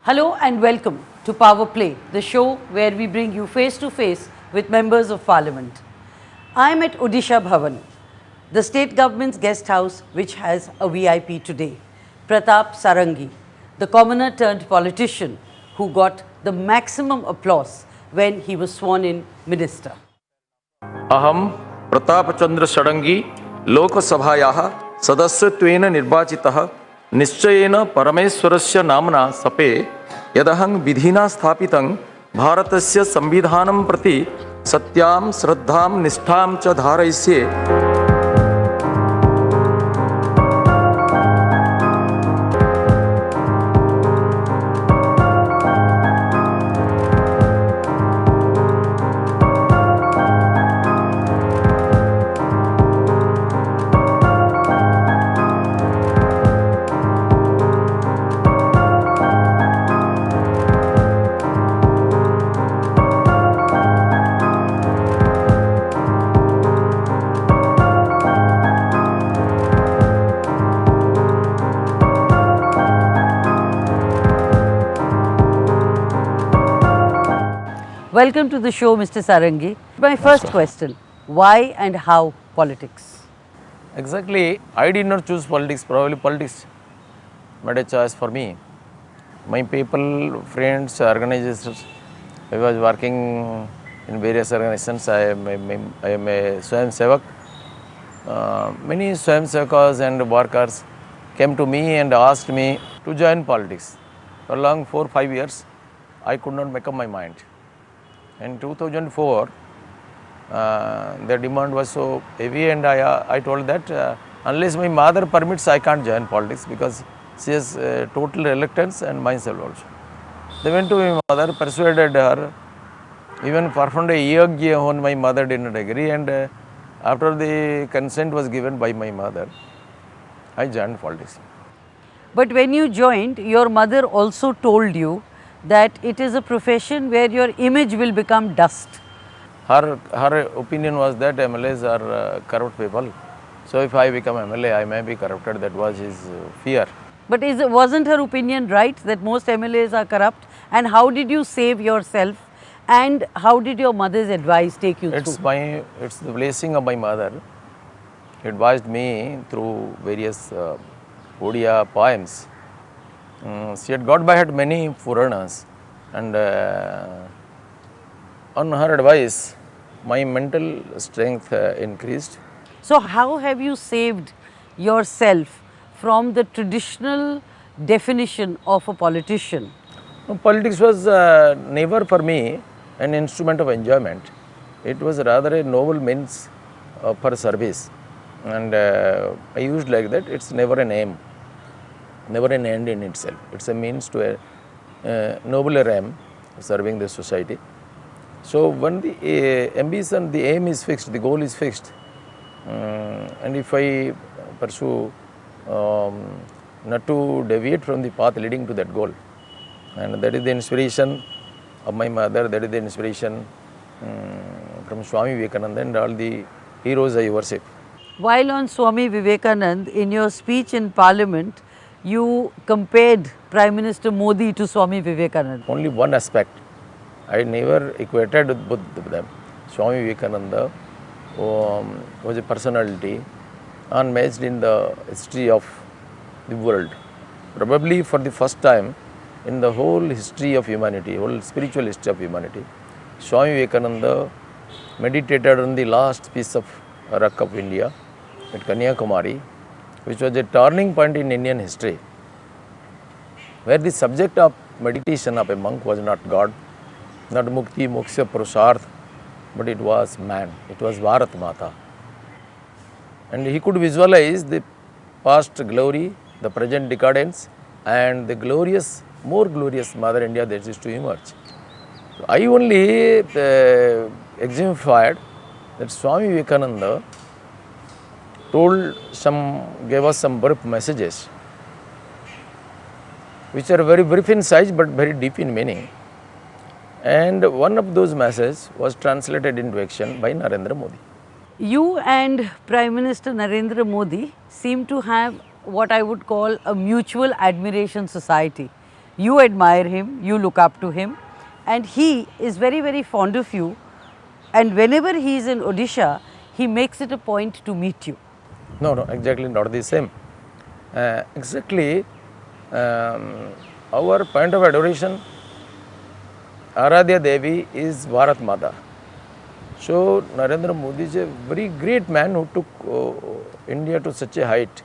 Hello and welcome to Power Play, the show where we bring you face to face with members of Parliament. I am at Odisha Bhavan, the state government's guest house, which has a VIP today, Pratap Sarangi, the commoner turned politician who got the maximum applause when he was sworn in minister. अहम प्रतापचंद्र षडंगी लोकसभायाः सदस्यत्वेन निर्वाचितः निश्चयेन परमेश्वरस्य नाम्ना सपे यदहं विधिना स्थापितं भारतस्य संविधानं प्रति सत्यां श्रद्धां निष्ठां च धारयिष्ये। Welcome to the show, Mr. Sarangi. My first question, why and how politics? Exactly, I did not choose politics, probably politics made a choice for me. My people, friends, organizations, I was working in various organizations. I am a Swayam Sevak. Many Swayam Sevakas and workers came to me and asked me to join politics. For long 4-5 years, I could not make up my mind. In 2004, the demand was so heavy and I told that unless my mother permits, I can't join politics because she has total reluctance and myself also. They went to my mother, persuaded her, even performed a yagya when my mother did not agree, and after the consent was given by my mother, I joined politics. But when you joined, your mother also told you that it is a profession where your image will become dust. Her opinion was that MLAs are corrupt people. So if I become MLA, I may be corrupted. That was his fear. But wasn't her opinion right that most MLAs are corrupt? And how did you save yourself? And how did your mother's advice take you through? It's the blessing of my mother. He advised me through various Odia poems. She had got by heart many Puranas, and on her advice, my mental strength increased. So how have you saved yourself from the traditional definition of a politician? Politics was never for me an instrument of enjoyment. It was rather a noble means for service, and I used like that. It's never an aim, never an end in itself. It's a means to a nobler aim, serving the society. So when the ambition, the aim is fixed, the goal is fixed, and if I pursue not to deviate from the path leading to that goal, and that is the inspiration of my mother, that is the inspiration from Swami Vivekananda and all the heroes I worship. While on Swami Vivekananda, in your speech in Parliament, you compared Prime Minister Modi to Swami Vivekananda. Only one aspect. I never equated with both of them. Swami Vivekananda was a personality unmatched in the history of the world. Probably for the first time in the whole history of humanity, whole spiritual history of humanity, Swami Vivekananda meditated on the last piece of rock of India at Kanyakumari, which was a turning point in Indian history, where the subject of meditation of a monk was not God, not Mukti, Moksha, Purusharth, but it was man, it was Bharat Mata. And he could visualize the past glory, the present decadence, and the glorious, more glorious Mother India that is to emerge. So I only exemplified that Swami Vivekananda gave us some brief messages, which are very brief in size but very deep in meaning. And one of those messages was translated into action by Narendra Modi. You and Prime Minister Narendra Modi seem to have what I would call a mutual admiration society. You admire him, you look up to him, and he is very, very fond of you. And whenever he is in Odisha, he makes it a point to meet you. No, no, exactly not the same. Exactly, our point of adoration, Aradhya Devi is Bharat Mata. So Narendra Modi is a very great man who took India to such a height.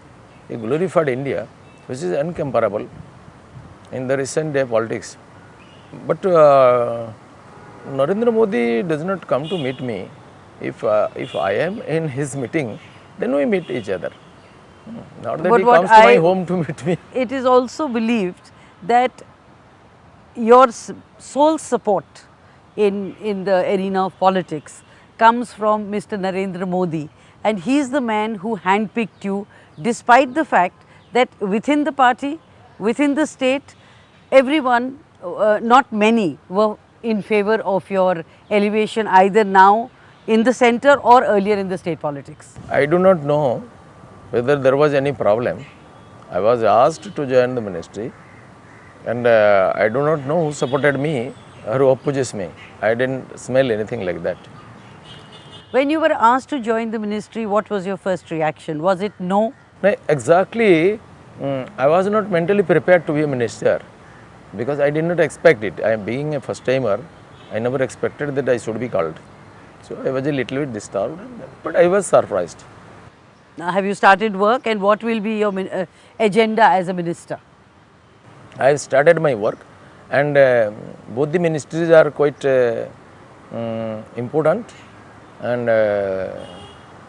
He glorified India, which is incomparable in the recent day politics. But Narendra Modi does not come to meet me. If I am in his meeting, then we meet each other. Not that But he what comes to my home to meet me. It is also believed that your sole support in the arena of politics comes from Mr. Narendra Modi, and he is the man who handpicked you, despite the fact that within the party, within the state, everyone, not many, were in favor of your elevation either now in the center or earlier in the state politics. I do not know whether there was any problem. I was asked to join the ministry, and I do not know who supported me or who opposes me. I didn't smell anything like that. When you were asked to join the ministry, what was your first reaction? Was it no? No, exactly, I was not mentally prepared to be a minister because I did not expect it. I am being a first timer, I never expected that I should be called. So I was a little bit disturbed, but I was surprised. Now, have you started work, and what will be your agenda as a minister? I have started my work, and both the ministries are quite important, and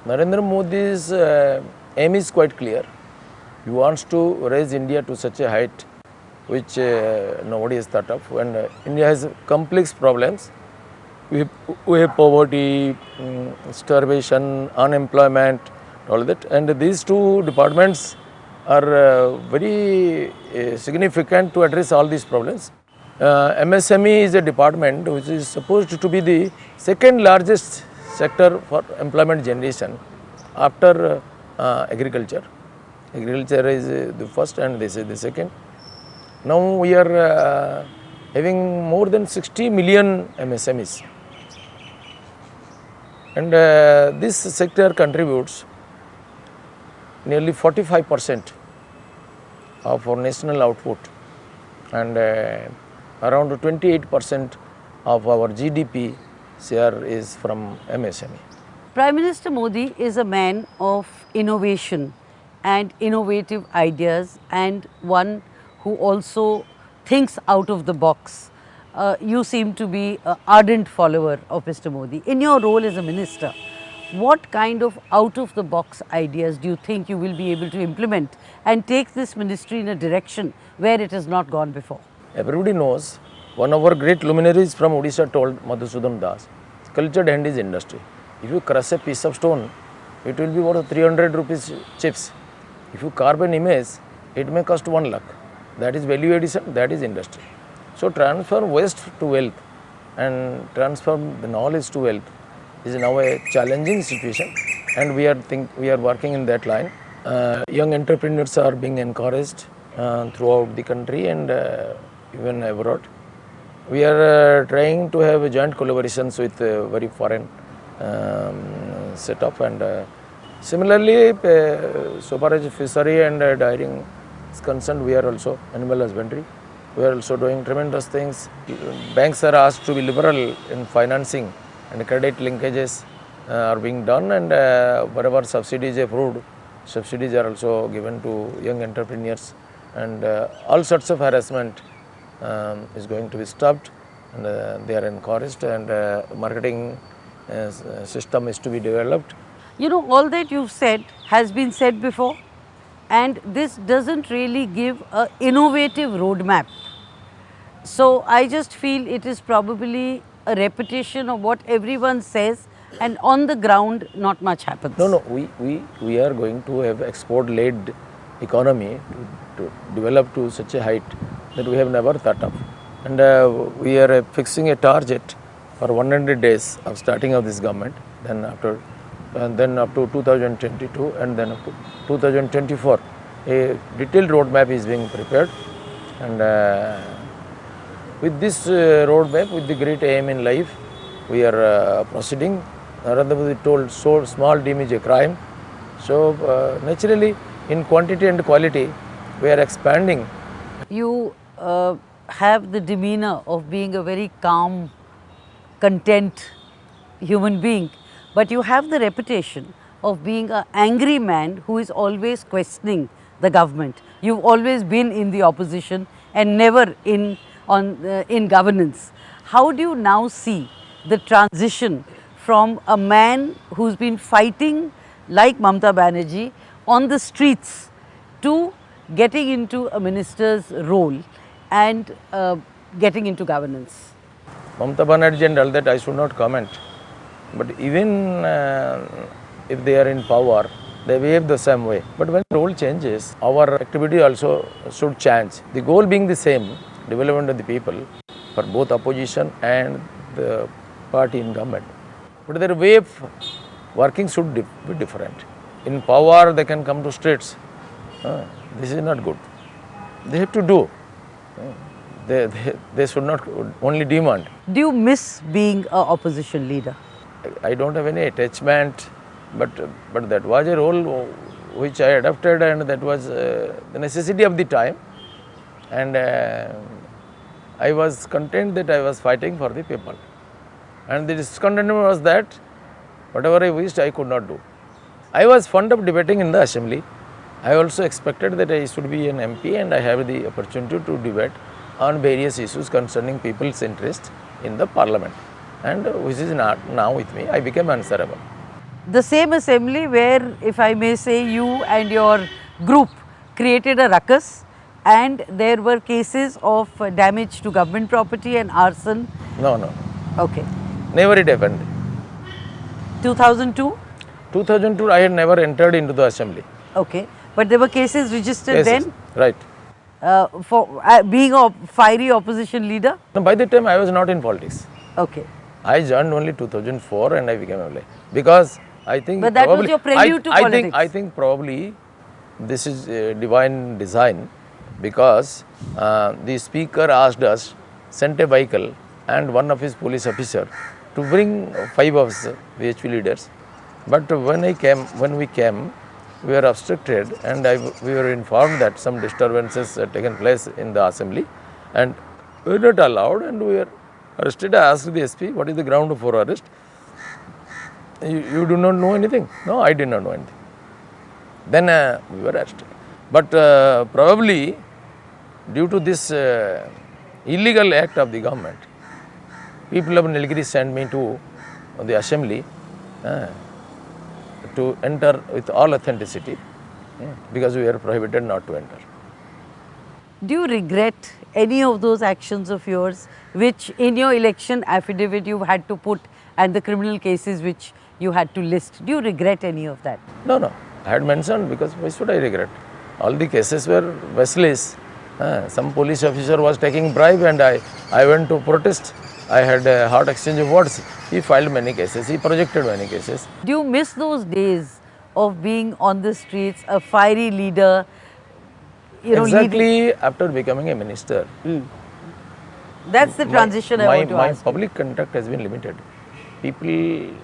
Narendra Modi's aim is quite clear. He wants to raise India to such a height which nobody has thought of, and India has complex problems. We have poverty, starvation, unemployment, all that, and these two departments are very significant to address all these problems. MSME is a department which is supposed to be the second largest sector for employment generation after agriculture. Agriculture is the first and this is the second. Now we are having more than 60 million MSMEs, and this sector contributes nearly 45% of our national output, and around 28% of our GDP share is from MSME. Prime Minister Modi is a man of innovation and innovative ideas, and one who also thinks out of the box. You seem to be an ardent follower of Mr. Modi. In your role as a minister, what kind of out of the box ideas do you think you will be able to implement and take this ministry in a direction where it has not gone before? Everybody knows, one of our great luminaries from Odisha told Madhusudan Das, cultured hand is industry. If you crush a piece of stone, it will be worth 300 rupees chips. If you carve an image, it may cost 1 lakh. That is value addition, that is industry. So transform waste to wealth and transform the knowledge to wealth is now a challenging situation, and we are working in that line. Young entrepreneurs are being encouraged throughout the country and even abroad. We are trying to have joint collaborations with very foreign setup, and similarly, so far as fishery and dairying is concerned, we are also animal husbandry. We are also doing tremendous things. Banks are asked to be liberal in financing, and credit linkages are being done, and whatever subsidies approved, subsidies are also given to young entrepreneurs, and all sorts of harassment is going to be stopped, and they are encouraged, and marketing system is to be developed. You know, all that you've said has been said before, and this doesn't really give an innovative roadmap. So I just feel it is probably a repetition of what everyone says, and on the ground not much happens. No, we are going to have export-led economy to develop to such a height that we have never thought of, and we are fixing a target for 100 days of starting of this government, then up to 2022, and then up to 2024. A detailed roadmap is being prepared, and with this roadmap, with the great aim in life, we are proceeding. Narendra Modi told, so small dream is a crime. So naturally, in quantity and quality, we are expanding. You have the demeanor of being a very calm, content human being, but you have the reputation of being an angry man who is always questioning the government. You've always been in the opposition and never in governance. How do you now see the transition from a man who's been fighting like Mamata Banerjee on the streets to getting into a minister's role and getting into governance? Mamata Banerjee and all that I should not comment. But even if they are in power, they behave the same way. But when the role changes, our activity also should change. The goal being the same, development of the people for both opposition and the party in government. But their way of working should be different. In power, they can come to streets. This is not good. They have to do. They should not only demand. Do you miss being an opposition leader? I don't have any attachment, but that was a role which I adopted, and that was the necessity of the time. And I was content that I was fighting for the people. And the discontentment was that whatever I wished, I could not do. I was fond of debating in the assembly. I also expected that I should be an MP and I have the opportunity to debate on various issues concerning people's interest in the parliament, and which is not now with me. I became answerable. The same assembly where, if I may say, you and your group created a ruckus and there were cases of damage to government property and arson. No. Okay. Never it happened. 2002? 2002, I had never entered into the assembly. Okay. But there were cases registered then? Right. For being a fiery opposition leader? No, by the time I was not in politics. Okay. I joined only 2004 and I became MLA. Because I think but that was your prelude to politics. I think probably this is divine design, because the speaker asked us, sent a vehicle and one of his police officer to bring 5 of us VHP leaders. But when we came, we were obstructed, and we were informed that some disturbances had taken place in the assembly and we were not allowed, and we were arrested. I asked the SP, what is the ground for arrest? You do not know anything? No, I did not know anything. Then we were arrested. But probably due to this illegal act of the government, people of Nilgiri sent me to the assembly to enter with all authenticity, because we are prohibited not to enter. Do you regret any of those actions of yours which in your election affidavit you had to put, and the criminal cases which you had to list? Do you regret any of that? No. I had mentioned, because why should I regret? All the cases were baseless. Some police officer was taking bribe and I went to protest. I had a hot exchange of words. He filed many cases. He projected many cases. Do you miss those days of being on the streets, a fiery leader? Exactly after becoming a minister. That's the transition I want to ask. My public contact has been limited. People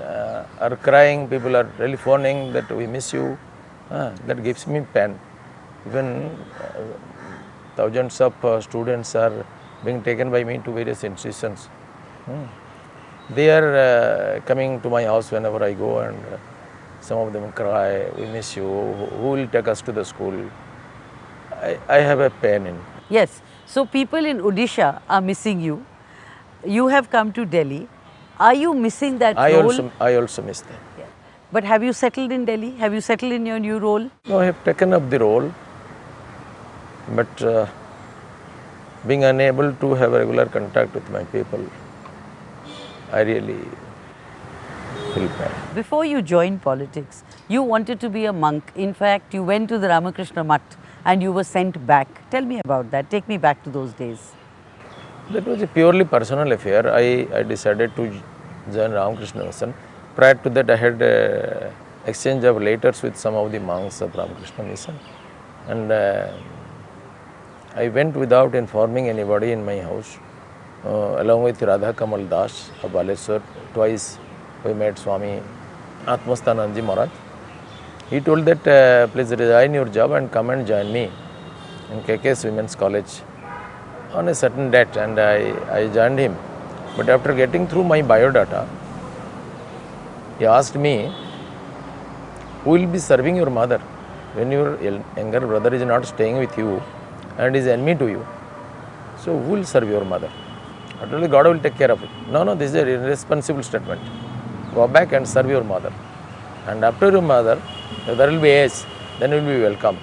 are crying, people are really phoning that we miss you. That gives me pain. Even thousands of students are being taken by me to various institutions. They are coming to my house whenever I go, and some of them cry, we miss you, who will take us to the school? I have a pain in. Yes. So people in Odisha are missing you. You have come to Delhi. Are you missing that role? I also miss them. Yeah. But have you settled in Delhi? Have you settled in your new role? No, I have taken up the role, but being unable to have a regular contact with my people, I really feel bad. Before you joined politics, you wanted to be a monk. In fact, you went to the Ramakrishna Mutt and you were sent back. Tell me about that. Take me back to those days. That was a purely personal affair. I decided to join Ramakrishna Mission. Prior to that, I had exchange of letters with some of the monks of Ramakrishna Mission. And I went without informing anybody in my house. along with Radha Kamal Das of Baleswar. Twice we met Swami Atmastanandji Maharaj. He told that please resign your job and come and join me in KKS Women's College on a certain date, and I joined him. But after getting through my biodata, he asked me, who will be serving your mother when your younger brother is not staying with you and is enemy to you? So who will serve your mother? I told you, God will take care of it. No, this is a irresponsible statement. Go back and serve your mother. And after your mother, if there will be age, then you will be welcome.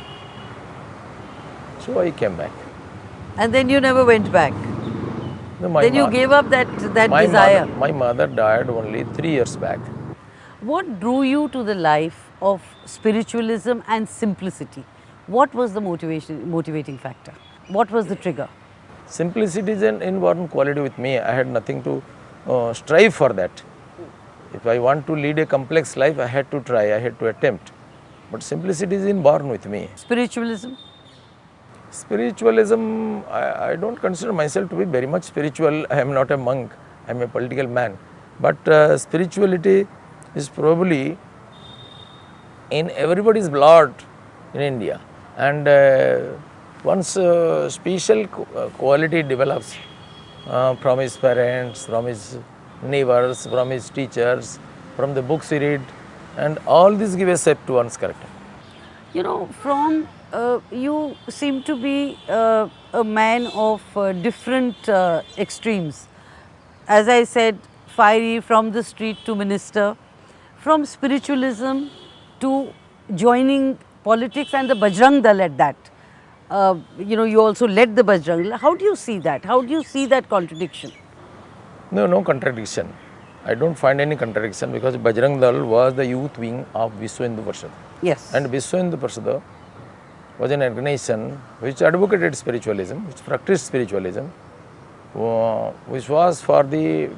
So I came back. And then you never went back. No, Then you gave up that desire. My mother died only 3 years back. What drew you to the life of spiritualism and simplicity? What was the motivating factor? What was the trigger? Simplicity is an inborn quality with me. I had nothing to strive for that. If I want to lead a complex life, I had to try, I had to attempt. But simplicity is inborn with me. Spiritualism? Spiritualism, I don't consider myself to be very much spiritual. I am not a monk, I am a political man. But spirituality is probably in everybody's blood in India. And once special quality develops from his parents, from his neighbors, from his teachers, from the books he read, and all this give a shape to one's character. You know, you seem to be a man of different extremes. As I said, fiery from the street to minister, from spiritualism to joining politics and the Bajrang Dal at that. You also led the Bajrang Dal. How do you see that? How do you see that contradiction? No contradiction. I don't find any contradiction because Bajrang Dal was the youth wing of Vishwa Hindu Parishad. Yes. And Vishwa Hindu Parishad was an organization which advocated spiritualism, which practiced spiritualism, which was for the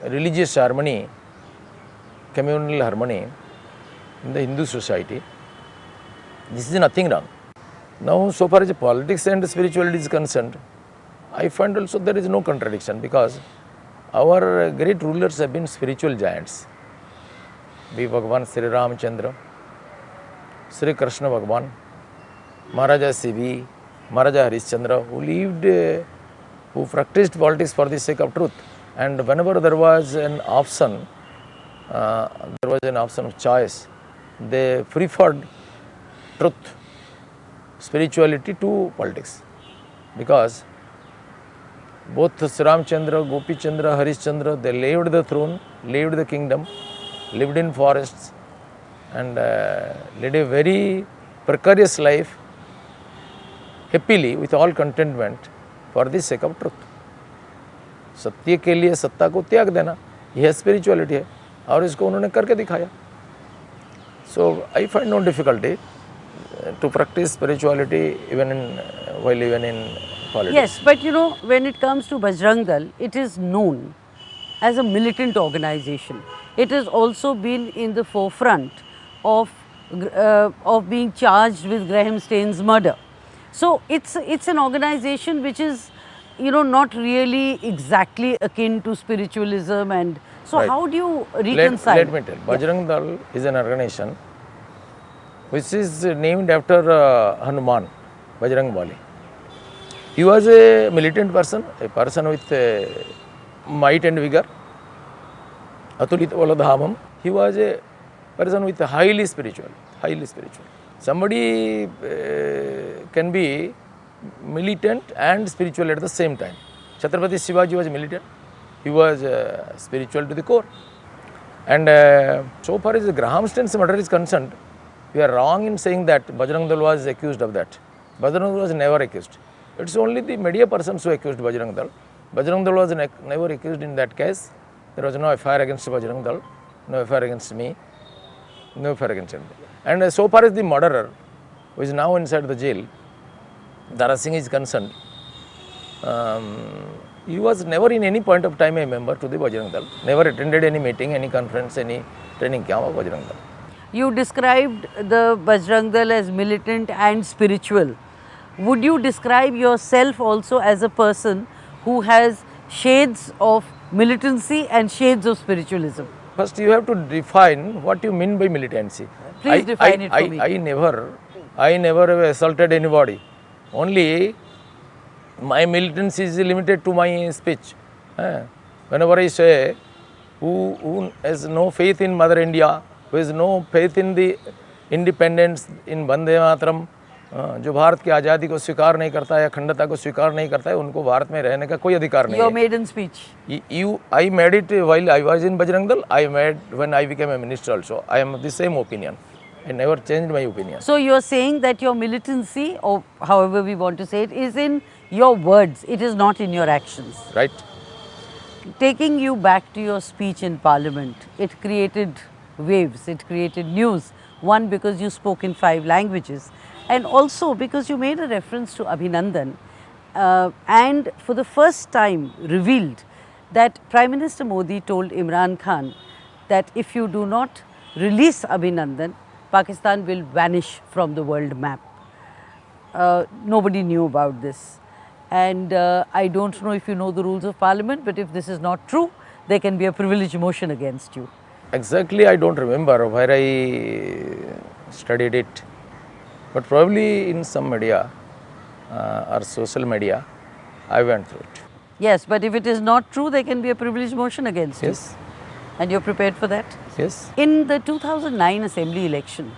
religious harmony, communal harmony in the Hindu society. This is nothing wrong. Now, so far as politics and spirituality is concerned, I find also there is no contradiction because our great rulers have been spiritual giants. Be Bhagavan Sri Ramchandra, Sri Krishna Bhagavan, Maharaja Sivi, Maharaja Harishchandra, who practiced politics for the sake of truth. And whenever there was an option of choice, they preferred truth, spirituality to politics. Because both Sri Ramchandra, Gopi Chandra, Harishchandra, they lived the throne, lived the kingdom, lived in forests, and led a very precarious life, happily, with all contentment, for the sake of truth. सत्य के लिए सत्ता को त्याग देना, यह spirituality है और इसको उन्होंने करके दिखाया. So I find no difficulty to practice spirituality even in politics. Yes, but when it comes to Bajrang Dal, it is known as a militant organization. It has also been in the forefront of being charged with Graham Stains's murder. So it's an organization which is not really exactly akin to spiritualism, and so Right. How do you reconcile? Let me tell. Bajrang Dal is an organization which is named after Hanuman, Bajrang Bali. He was a militant person, a person with might and vigor. Atulita Valadhamam. He was a person with highly spiritual. Somebody can be militant and spiritual at the same time. Chhatrapati Shivaji was militant. He was spiritual to the core. And so far as the Graham Stains's murder is concerned, we are wrong in saying that Bajrang Dal was accused of that. Bajrang Dal was never accused. It's only the media persons who accused Bajrang Dal. Bajrang Dal was never accused in that case. There was no FIR against Bajrang Dal, no FIR against me, no FIR against him. And so far as the murderer, who is now inside the jail, Dara Singh is concerned, he was never in any point of time a member to the Bajrang Dal, never attended any meeting, any conference, any training camp of Bajrang Dal. You described the Bajrang Dal as militant and spiritual. Would you describe yourself also as a person who has shades of militancy and shades of spiritualism. First, you have to define what you mean by militancy. Please define it for me. I never have assaulted anybody. Only my militancy is limited to my speech. Whenever I say, who has no faith in Mother India, who has no faith in the independence, in Vande Mataram, जो भारत की आज़ादी को स्वीकार नहीं करता है या अखंडता को स्वीकार नहीं करता है, उनको भारत में रहने का कोई अधिकार नहीं है. Your maiden speech. I made it while I was in Bajrang Dal. I made when I became a minister also. I am of the same opinion. I never changed my opinion. So you are saying that your militancy, or however we want to say it, is in your words. It is not in your actions. Right. Taking you back to your speech in Parliament, it created waves. It created news. One, because you spoke in 5 languages. And also because you made a reference to Abhinandan and for the first time revealed that Prime Minister Modi told Imran Khan that if you do not release Abhinandan, Pakistan will vanish from the world map. Nobody knew about this. And I don't know if you know the rules of Parliament, but if this is not true, there can be a privilege motion against you. Exactly, I don't remember where I studied it. But probably in some media or social media, I went through it. Yes, but if it is not true, there can be a privilege motion against you. Yes. And you're prepared for that? Yes. In the 2009 assembly election,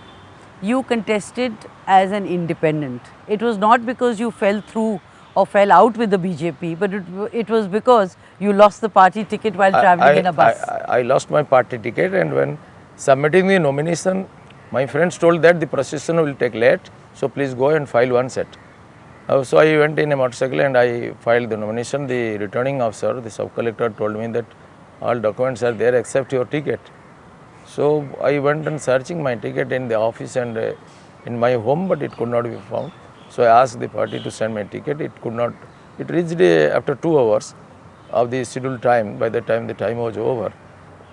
you contested as an independent. It was not because you fell through or fell out with the BJP, but it was because you lost the party ticket while travelling in a bus. I lost my party ticket, and when submitting the nomination, my friends told that the procession will take late, so please go and file one set. So I went in a motorcycle and I filed the nomination. The returning officer, the sub-collector, told me that all documents are there except your ticket. So I went and searching my ticket in the office and in my home, but it could not be found. So I asked the party to send my ticket. It could not. It reached after 2 hours of the scheduled time. By the time the time was over,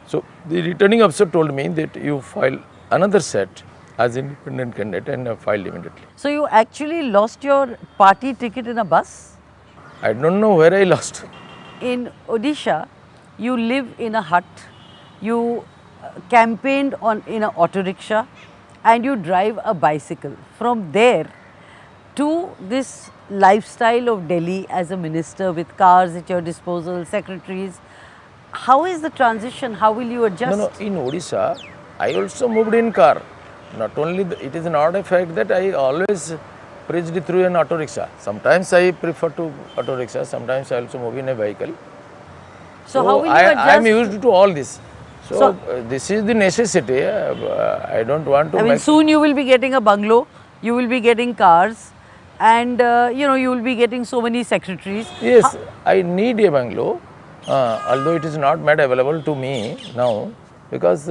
so the returning officer told me that you file another set as independent candidate, and filed immediately. So you actually lost your party ticket in a bus? I don't know where I lost. In Odisha, you live in a hut, you campaigned in an auto rickshaw, and you drive a bicycle. From there to this lifestyle of Delhi as a minister with cars at your disposal, secretaries, how is the transition? How will you adjust? No, in Odisha, I also moved in car. Not only, it is not a fact that I always preached through an auto rickshaw. Sometimes I prefer to auto rickshaw, sometimes I also move in a vehicle. So how will you adjust? I am used to all this. So this is the necessity. I don't want to. I mean, soon you will be getting a bungalow, you will be getting cars, and you will be getting so many secretaries. Yes, I need a bungalow, although it is not made available to me now, because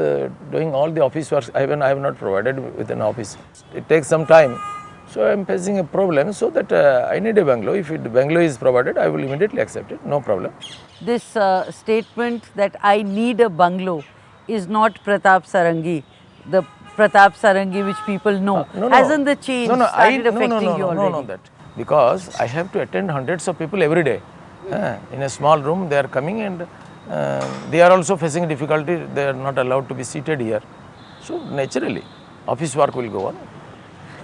doing all the office work, I have not provided with an office. It takes some time. So I am facing a problem, so that I need a bungalow. If the bungalow is provided, I will immediately accept it, no problem. This statement that I need a bungalow is not Pratap Sarangi, the Pratap Sarangi which people know. Hasn't the change started affecting you already? No, that. Because I have to attend hundreds of people every day. In a small room, they are coming and they are also facing difficulty. They are not allowed to be seated here. So naturally, office work will go on.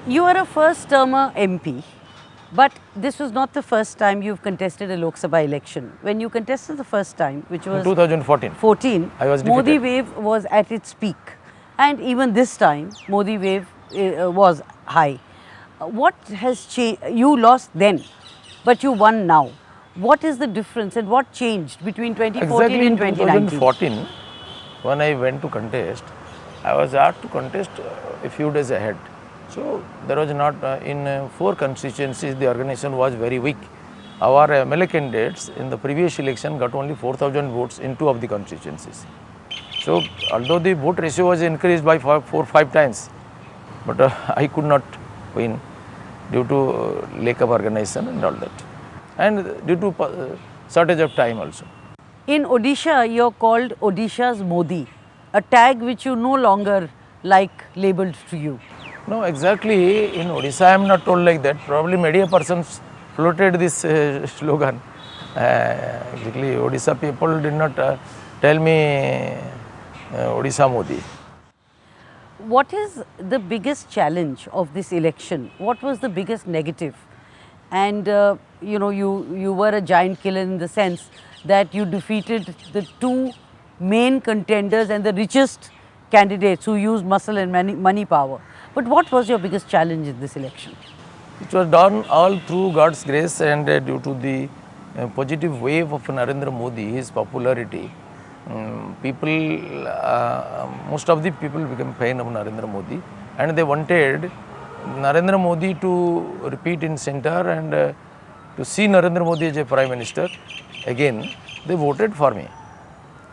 You are a first-termer MP, but this was not the first time you've contested a Lok Sabha election. When you contested the first time, which was in 2014, I was Modi wave was at its peak, and even this time, Modi wave was high. What has changed? You lost then, but you won now. What is the difference and what changed between 2014 and 2019? In 2014, when I went to contest, I was asked to contest a few days ahead. So there was not, in 4 constituencies, the organization was very weak. Our MLA candidates in the previous election got only 4,000 votes in 2 of the constituencies. So although the vote ratio was increased by 4 or 5 times, but I could not win due to lack of organization and all that, and due to shortage of time also. In Odisha, you are called Odisha's Modi, a tag which you no longer like labelled to you. No, exactly. In Odisha, I am not told like that. Probably media persons floated this slogan. Exactly, Odisha people did not tell me Odisha Modi. What is the biggest challenge of this election? What was the biggest negative? And you were a giant killer in the sense that you defeated the two main contenders and the richest candidates who used muscle and money power. But what was your biggest challenge in this election? It was done all through God's grace and due to the positive wave of Narendra Modi, his popularity. Most of the people became fan of Narendra Modi, and they wanted Narendra Modi to repeat in center and to see Narendra Modi as a prime minister again. They voted for me,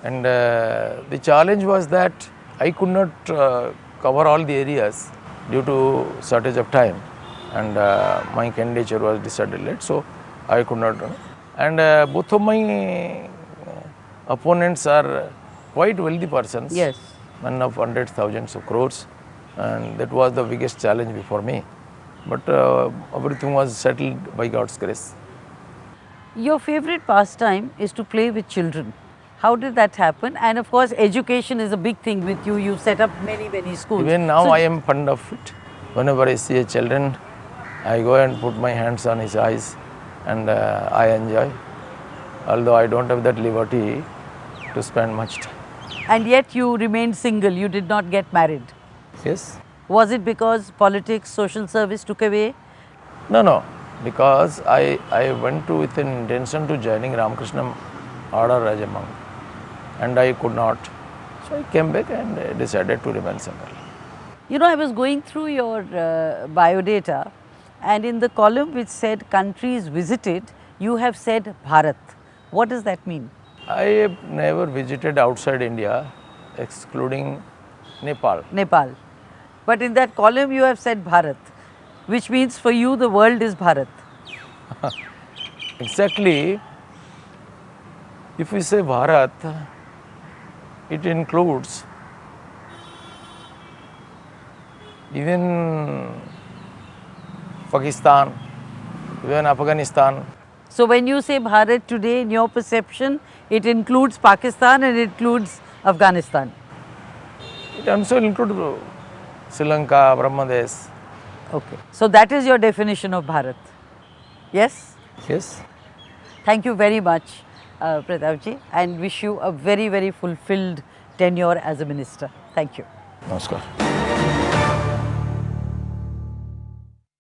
and the challenge was that I could not cover all the areas due to shortage of time, and my candidature was decided late, so I could not. And both of my opponents are quite wealthy persons. Yes. Men of hundreds, thousands of crores, and that was the biggest challenge before me. But everything was settled by God's grace. Your favorite pastime is to play with children. How did that happen? And of course, education is a big thing with you. You've set up many schools. Even now, So I am fond of it. Whenever I see a children, I go and put my hands on his eyes, and I enjoy. Although I don't have that liberty to spend much time. And yet you remained single. You did not get married. Yes? Was it because politics, social service took away? No. Because I went to with an intention to joining Ramakrishna order as a monk, and I could not. So I came back and decided to remain single. You know, I was going through your biodata, and in the column which said countries visited, you have said Bharat. What does that mean? I have never visited outside India, excluding Nepal. Nepal. But in that column you have said Bharat, which means for you the world is Bharat. Exactly. If we say Bharat, it includes even Pakistan, even Afghanistan. So when you say Bharat today, in your perception, it includes Pakistan and it includes Afghanistan. It also includes Sri Lanka, Brahmadesh. Okay. So that is your definition of Bharat. Yes? Yes. Thank you very much, Pratapji, and wish you a very fulfilled tenure as a minister. Thank you. Namaskar.